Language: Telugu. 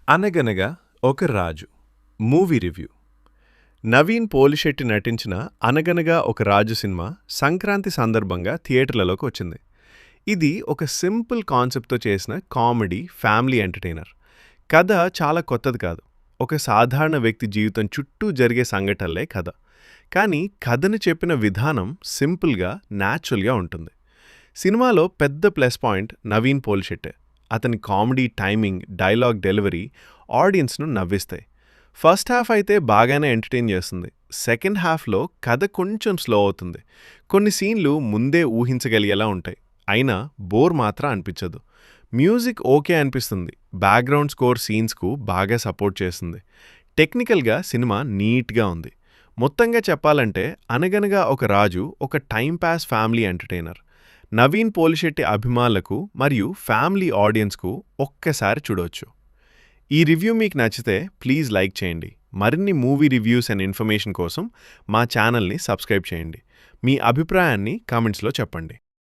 అనగనగా ఒక రాజు మూవీ రివ్యూ. నవీన్ పోలిశెట్టి నటించిన 'అనగనగా ఒక రాజు' సినిమా సంక్రాంతి సందర్భంగా థియేటర్లలోకి వచ్చింది. ఇది ఒక సింపుల్ కాన్సెప్ట్తో చేసిన కామెడీ ఫ్యామిలీ ఎంటర్టైనర్. కథ చాలా కొత్తది కాదు, ఒక సాధారణ వ్యక్తి జీవితం చుట్టూ జరిగే సంఘటనలే కథ. కానీ కథను చెప్పిన విధానం సింపుల్గా న్యాచురల్గా ఉంటుంది. సినిమాలో పెద్ద ప్లస్ పాయింట్ నవీన్ పోలిశెట్టే. అతని కామెడీ టైమింగ్, డైలాగ్ డెలివరీ ఆడియన్స్ను నవ్విస్తాయి. ఫస్ట్ హాఫ్ అయితే బాగానే ఎంటర్టైన్ చేస్తుంది. సెకండ్ హాఫ్లో కథ కొంచెం స్లో అవుతుంది. కొన్ని సీన్లు ముందే ఊహించగలిగేలా ఉంటాయి, అయినా బోర్ మాత్రం అనిపించదు. మ్యూజిక్ ఓకే అనిపిస్తుంది, బ్యాక్గ్రౌండ్ స్కోర్ సీన్స్కు బాగా సపోర్ట్ చేస్తుంది. టెక్నికల్గా సినిమా నీట్గా ఉంది. మొత్తంగా చెప్పాలంటే అనగనగా ఒక రాజు ఒక timepass family entertainer. Naveen Polishetty అభిమానులకు మరియు ఫ్యామిలీ ఆడియన్స్కు ఒక్కసారి చూడవచ్చు. ఈ రివ్యూ మీకు నచ్చితే ప్లీజ్ లైక్ చేయండి. మరిన్ని మూవీ రివ్యూస్ అండ్ ఇన్ఫర్మేషన్ కోసం మా ఛానల్ని సబ్స్క్రైబ్ చేయండి. మీ అభిప్రాయాన్ని కామెంట్స్లో చెప్పండి.